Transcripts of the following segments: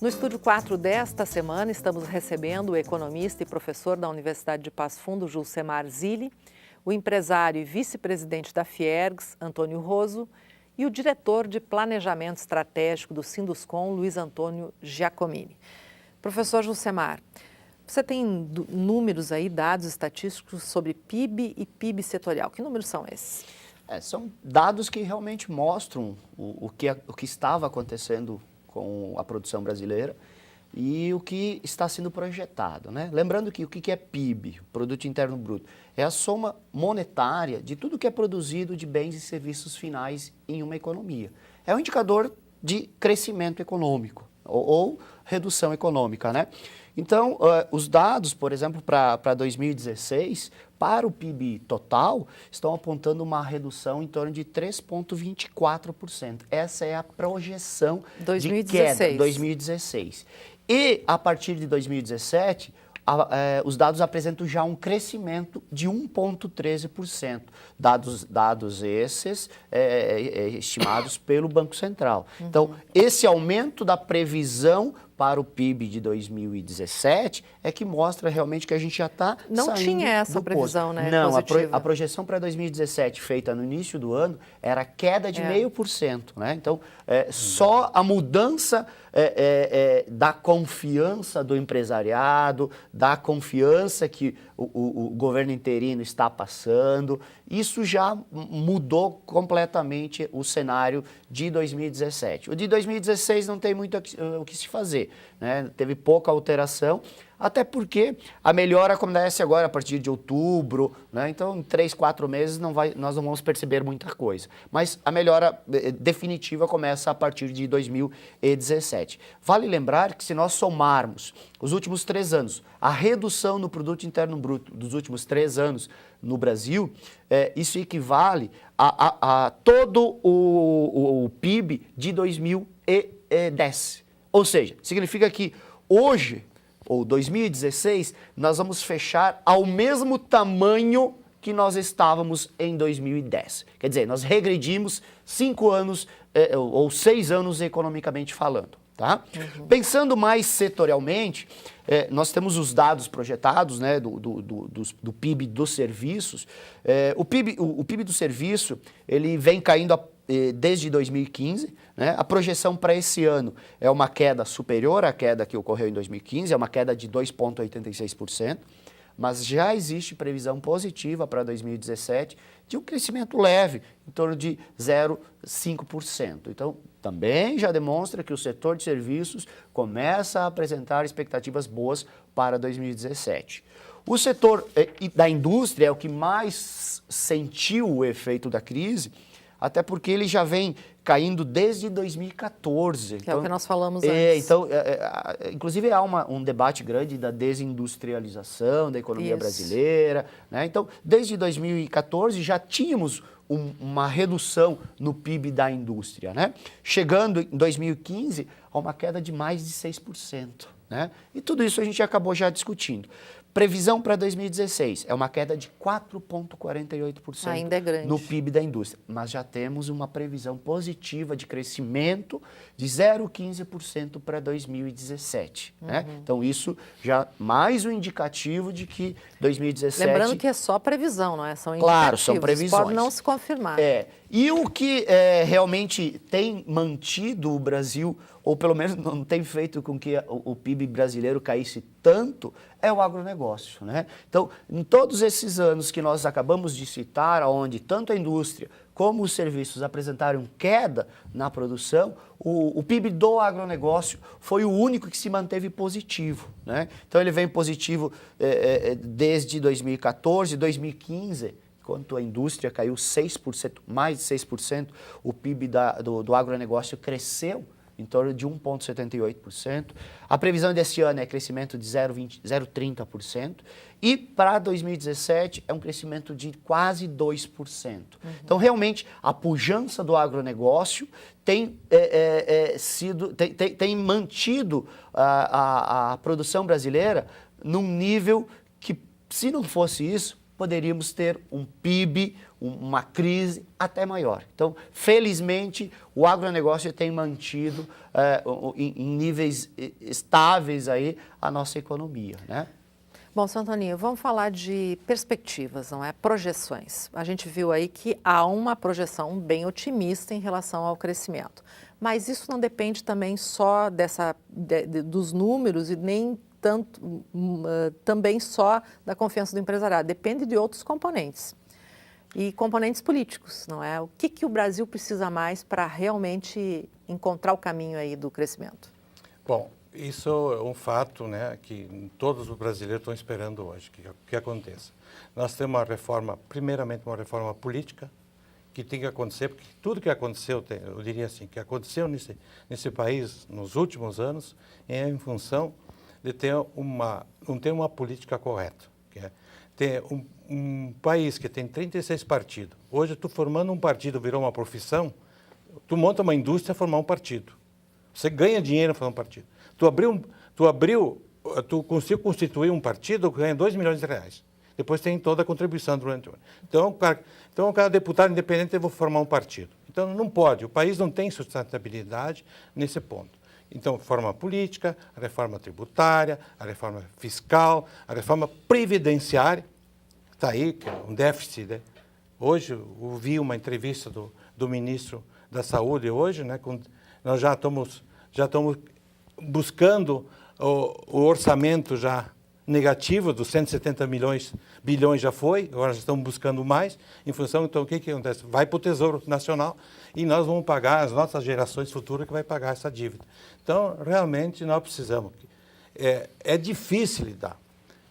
No Estúdio 4 desta semana, estamos recebendo o economista e professor da Universidade de Passo Fundo, Julcemar Zilli, o empresário e vice-presidente da Fiergs, Antônio Roso, e o diretor de Planejamento Estratégico do Sinduscon, Luiz Antônio Giacomini. Professor Julcemar, você tem números aí, dados estatísticos sobre PIB e PIB setorial. Que números são esses? São dados que realmente mostram o que estava acontecendo com a produção brasileira e o que está sendo projetado, né? Lembrando que o que é PIB, Produto Interno Bruto, é a soma monetária de tudo que é produzido de bens e serviços finais em uma economia. É um indicador de crescimento econômico ou redução econômica, né? Então, os dados, por exemplo, para 2016, para o PIB total, estão apontando uma redução em torno de 3,24%. Essa é a projeção 2016. de queda 2016. E, a partir de 2017, os dados apresentam já um crescimento de 1,13%. Dados esses estimados pelo Banco Central. Uhum. Então, esse aumento da previsão para o PIB de 2017 é que mostra realmente que a gente já está saindo Não tinha essa previsão, né? Não, a projeção para 2017 feita no início do ano era queda de 0,5%, né? Então, só a mudança da confiança do empresariado, da confiança que o governo interino está passando, isso já mudou completamente o cenário de 2017. O de 2016 não tem muito o que se fazer, né? Teve pouca alteração, até porque a melhora acontece agora a partir de outubro, né? Então em 3, 4 meses nós não vamos perceber muita coisa. Mas a melhora definitiva começa a partir de 2017. Vale lembrar que se nós somarmos os últimos 3 anos, a redução no Produto Interno Bruto dos últimos 3 anos no Brasil, isso equivale a todo o PIB de 2010. Ou seja, significa que hoje, ou 2016, nós vamos fechar ao mesmo tamanho que nós estávamos em 2010. Quer dizer, nós regredimos 5 anos ou 6 anos economicamente falando. Tá? Uhum. Pensando mais setorialmente, nós temos os dados projetados, né, do PIB dos serviços. O PIB do serviço ele vem caindo desde 2015, né? A projeção para esse ano é uma queda superior à queda que ocorreu em 2015, é uma queda de 2,86%, mas já existe previsão positiva para 2017 de um crescimento leve, em torno de 0,5%. Então, também já demonstra que o setor de serviços começa a apresentar expectativas boas para 2017. O setor da indústria é o que mais sentiu o efeito da crise, até porque ele já vem caindo desde 2014. Que é o que nós falamos antes. Então, inclusive há um debate grande da desindustrialização da economia brasileira, né? Então, desde 2014 já tínhamos uma redução no PIB da indústria, né? Chegando em 2015 a uma queda de mais de 6%. Né? E tudo isso a gente acabou já discutindo. Previsão para 2016 é uma queda de 4,48% ainda é grande no PIB da indústria, mas já temos uma previsão positiva de crescimento de 0,15% para 2017. Né? Então isso já mais um indicativo de que 2017... Lembrando que é só previsão, não é? São indicativos. Claro, são previsões. Pode não se confirmar. E o que realmente tem mantido o Brasil, ou pelo menos não tem feito com que o PIB brasileiro caísse tanto, é o agronegócio, né? Então, em todos esses anos que nós acabamos de citar, onde tanto a indústria como os serviços apresentaram queda na produção, o PIB do agronegócio foi o único que se manteve positivo, né? Então, ele vem positivo desde 2014, 2015, enquanto a indústria caiu 6%, mais de 6%, o PIB do agronegócio cresceu em torno de 1,78%. A previsão desse ano é crescimento de 0,30%. E para 2017 é um crescimento de quase 2%. Então, realmente, a pujança do agronegócio tem mantido a produção brasileira num nível que, se não fosse isso, poderíamos ter um PIB uma crise até maior. Então, felizmente, o agronegócio tem mantido em níveis estáveis aí a nossa economia, né? Bom, seu Antoninho, vamos falar de perspectivas, não é? Projeções. A gente viu aí que há uma projeção bem otimista em relação ao crescimento. Mas isso não depende também só dos números e nem tanto também só da confiança do empresariado. Depende de outros componentes. E componentes políticos, não é? O que o Brasil precisa mais para realmente encontrar o caminho aí do crescimento? Bom, isso é um fato, né, que todos os brasileiros estão esperando hoje que aconteça. Nós temos uma reforma, primeiramente uma reforma política, que tem que acontecer, porque tudo que aconteceu, eu diria assim, que aconteceu nesse país nos últimos anos é em função de não ter uma política correta. Que é ter um país que tem 36 partidos. Hoje, tu formando um partido virou uma profissão, tu monta uma indústria para formar um partido. Você ganha dinheiro para formar um partido. Tu conseguiu constituir um partido que ganha 2 milhões de reais. Depois tem toda a contribuição durante o ano. Então, cada deputado independente eu vou formar um partido. Então, não pode. O país não tem sustentabilidade nesse ponto. Então, reforma política, a reforma tributária, a reforma fiscal, a reforma previdenciária, está aí, que é um déficit. Né? Hoje, eu ouvi uma entrevista do ministro da Saúde hoje, né, nós já estamos buscando o orçamento já negativo dos 170 bilhões já foi, agora já estamos buscando mais, em função, então, o que acontece? Vai para o Tesouro Nacional e nós vamos pagar, as nossas gerações futuras que vai pagar essa dívida. Então, realmente, nós precisamos. É difícil lidar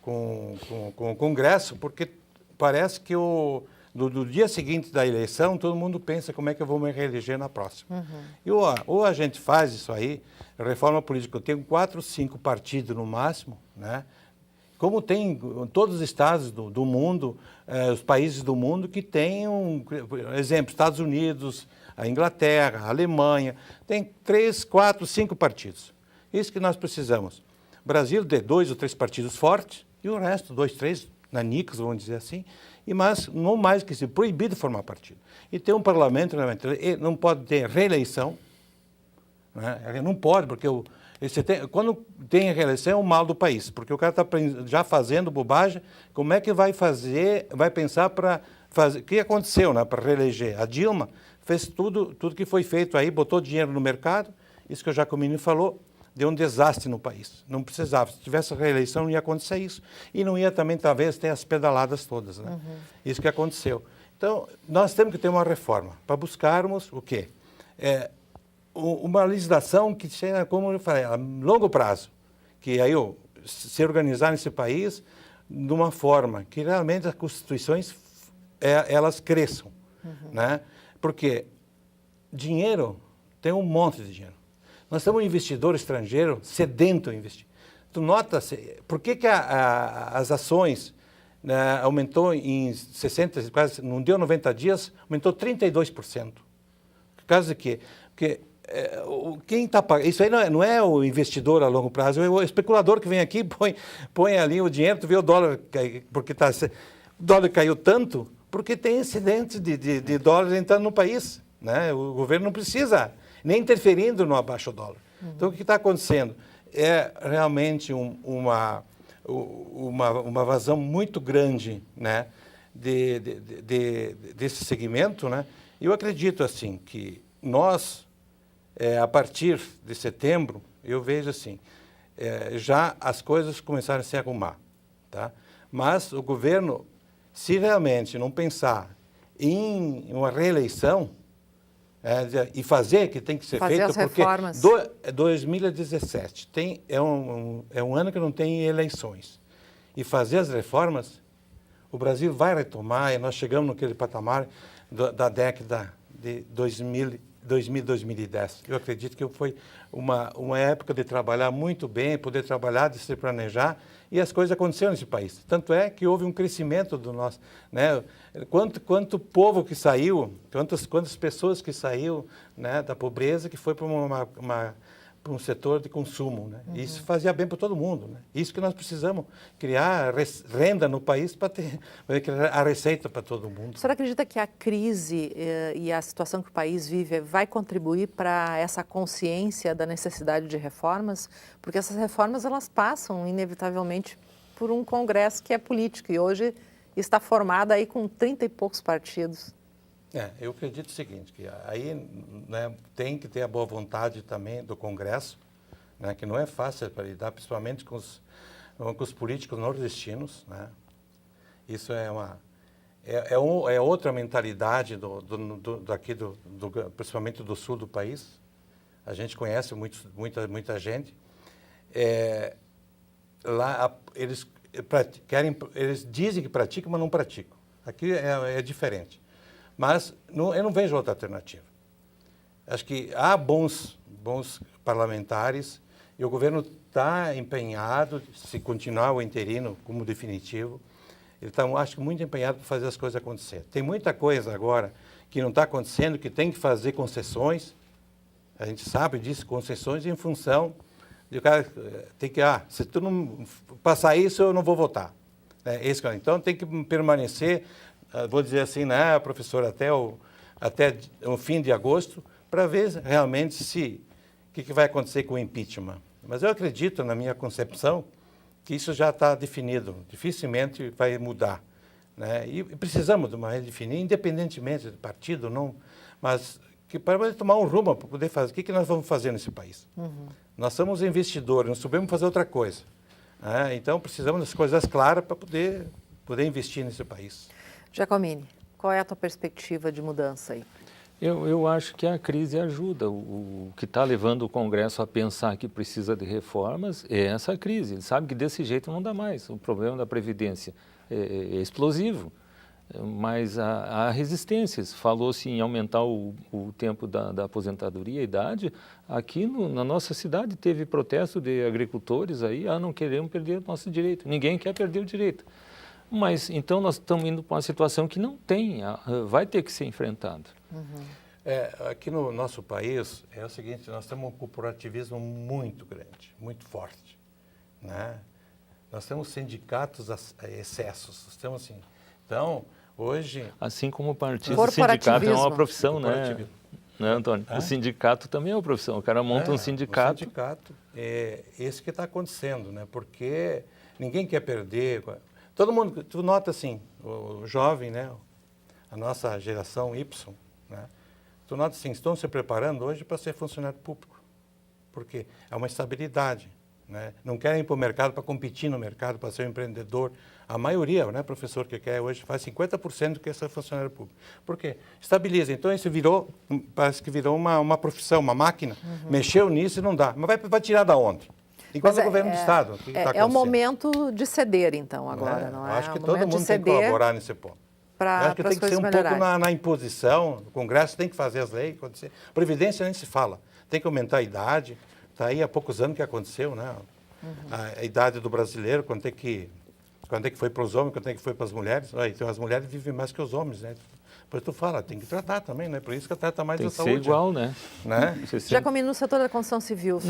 com o Congresso, porque parece que no dia seguinte da eleição, todo mundo pensa como é que eu vou me reeleger na próxima. Uhum. E ou a gente faz isso aí, reforma política, eu tenho 4, 5 partidos no máximo, né? Como tem em todos os estados do mundo, os países do mundo que têm, exemplo, Estados Unidos, a Inglaterra, a Alemanha, tem 3, 4, 5 partidos. Isso que nós precisamos. Brasil tem 2 ou 3 partidos fortes e o resto, 2, 3, nanicos, vamos dizer assim, mas não mais que se proibido de formar partido. E ter um parlamento, não pode ter reeleição, né? Não pode, porque quando tem reeleição é o mal do país, porque o cara está já fazendo bobagem, como é que vai pensar para fazer, o que aconteceu, né, para reeleger? A Dilma fez tudo que foi feito aí, botou dinheiro no mercado, isso que o Jacomini falou, deu um desastre no país. Não precisava. Se tivesse reeleição, não ia acontecer isso. E não ia também, talvez, ter as pedaladas todas. Né? Uhum. Isso que aconteceu. Então, nós temos que ter uma reforma para buscarmos o quê? Uma legislação que seja, como eu falei, a longo prazo. Que aí se organizar nesse país de uma forma que realmente as constituições elas cresçam. Uhum. Né? Porque dinheiro, tem um monte de dinheiro. Nós temos um investidor estrangeiro sedento em investir. Tu nota, por que as ações, né, aumentou em 60, quase, não deu 90 dias, aumentou 32%. Por causa de quê? Porque quem está pagando, isso aí não é o investidor a longo prazo, é o especulador que vem aqui, põe ali o dinheiro, tu vê o dólar, porque o dólar caiu tanto, porque tem incidentes de dólares entrando no país. Né? O governo não precisa nem interferindo no abaixo dólar. Uhum. Então, o que está acontecendo? É realmente uma vazão muito grande, né, desse segmento. Né? Eu acredito assim, que nós, a partir de setembro, eu vejo assim, já as coisas começaram a se arrumar. Tá? Mas o governo, se realmente não pensar em uma reeleição, e fazer que tem que ser feito, porque 2017 é um ano que não tem eleições. E fazer as reformas, o Brasil vai retomar, e nós chegamos naquele patamar da década de 2010. Eu acredito que foi uma época de trabalhar muito bem, poder trabalhar, de se planejar, e as coisas aconteceram nesse país. Tanto é que houve um crescimento do nosso... Né? Quanto povo que saiu, quantas pessoas que saíram, né, da pobreza, que foi para para um setor de consumo, né? Isso fazia bem para todo mundo, né? Isso que nós precisamos, criar renda no país para ter a receita para todo mundo. O senhor acredita que a crise e a situação que o país vive vai contribuir para essa consciência da necessidade de reformas? Porque essas reformas, elas passam inevitavelmente por um Congresso que é político e hoje está formado aí com 30 e poucos partidos. Eu acredito o seguinte, que aí, né, tem que ter a boa vontade também do Congresso, né, que não é fácil para lidar, principalmente com os políticos nordestinos, né? Isso é outra mentalidade daqui, principalmente do sul do país. A gente conhece muita gente. Lá eles dizem que praticam, mas não praticam. Aqui é diferente. Mas eu não vejo outra alternativa. Acho que há bons parlamentares e o governo está empenhado, se continuar o interino como definitivo, ele está, acho que, muito empenhado para fazer as coisas acontecer. Tem muita coisa agora que não está acontecendo, que tem que fazer concessões, a gente sabe disso, concessões em função de o cara tem que, se tu não passar isso, eu não vou votar. Então tem que permanecer, vou dizer assim, né, professor, até o fim de agosto, para ver realmente o que vai acontecer com o impeachment. Mas eu acredito, na minha concepção, que isso já está definido, dificilmente vai mudar, né? E precisamos de uma redefinir, independentemente do partido, não, mas que para poder tomar um rumo, para poder fazer, o que nós vamos fazer nesse país? Nós somos investidores, não sabemos fazer outra coisa, né? Então precisamos das coisas claras para poder investir nesse país. Giacomini, qual é a tua perspectiva de mudança aí? Eu acho que a crise ajuda. O que está levando o Congresso a pensar que precisa de reformas é essa crise. Ele sabe que desse jeito não dá mais. O problema da Previdência é explosivo, mas há resistências. Falou-se em aumentar o tempo da aposentadoria, a idade. Aqui na nossa cidade teve protesto de agricultores aí, não queremos perder o nosso direito. Ninguém quer perder o direito. Mas então nós estamos indo para uma situação que não tem, vai ter que ser enfrentado. Aqui no nosso país é o seguinte, nós temos um corporativismo muito grande, muito forte, né? Nós temos sindicatos a excessos, nós temos assim. Então, hoje... Assim como o partido, o sindicato é uma profissão, né, Antônio? O sindicato também é uma profissão, o cara monta um sindicato. O sindicato é esse que está acontecendo, né? Porque ninguém quer perder... Todo mundo, tu nota assim, o jovem, né, a nossa geração Y, né, tu nota assim, estão se preparando hoje para ser funcionário público, porque é uma estabilidade, né, não querem ir para o mercado para competir no mercado, para ser um empreendedor. A maioria, né, professor que quer hoje, faz 50% do que ser funcionário público. Por quê? Estabiliza. Então, isso parece que virou uma profissão, uma máquina, mexeu nisso e não dá. Mas vai tirar da onde? Igual o governo do Estado. É o momento de ceder, então, agora, não é? Acho que todo mundo tem que colaborar nesse ponto. Acho que tem que ser um pouco na imposição, o Congresso tem que fazer as leis acontecer. Previdência nem se fala, tem que aumentar a idade. Está aí há poucos anos que aconteceu, né? A idade do brasileiro, quando é que foi para os homens, quando é que foi para as mulheres. Então, as mulheres vivem mais que os homens, né? Depois tu fala, tem que tratar também, né? Por isso que trata mais da saúde. Tem que ser igual, né? Giacomini, no setor da construção civil,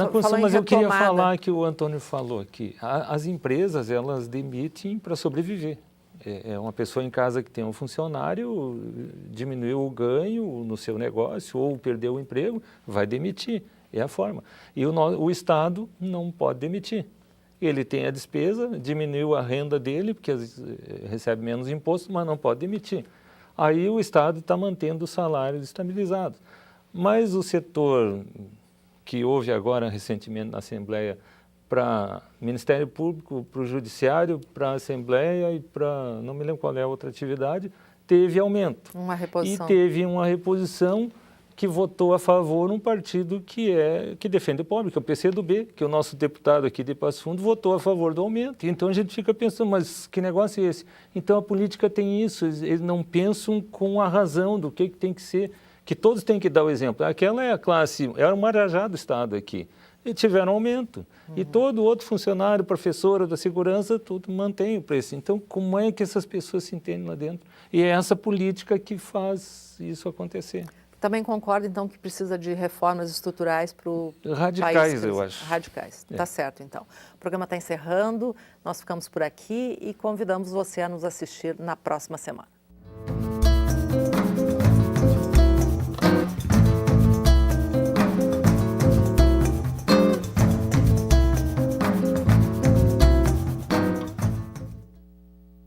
mas eu queria falar que o Antônio falou aqui. As empresas, elas demitem para sobreviver. É uma pessoa em casa que tem um funcionário, diminuiu o ganho no seu negócio ou perdeu o emprego, vai demitir. É a forma. E o Estado não pode demitir. Ele tem a despesa, diminuiu a renda dele, porque recebe menos imposto, mas não pode demitir. Aí o Estado está mantendo os salários estabilizados. Mas o setor que houve agora recentemente na Assembleia para Ministério Público, para o Judiciário, para a Assembleia e para, não me lembro qual é a outra atividade, teve aumento. Uma reposição. E teve uma reposição que votou a favor um partido que defende o pobre, que é o PCdoB, que o nosso deputado aqui de Passo Fundo votou a favor do aumento. Então a gente fica pensando, mas que negócio é esse? Então a política tem isso, eles não pensam com a razão do que tem que ser, que todos têm que dar o exemplo. Aquela é a classe, era o Marajá do Estado aqui, e tiveram aumento. E todo outro funcionário, professora da segurança, tudo mantém o preço. Então como é que essas pessoas se entendem lá dentro? E é essa política que faz isso acontecer. também concorda, então, que precisa de reformas estruturais para o país? Radicais, eu acho. Radicais. Tá certo, então. O programa está encerrando, nós ficamos por aqui e convidamos você a nos assistir na próxima semana.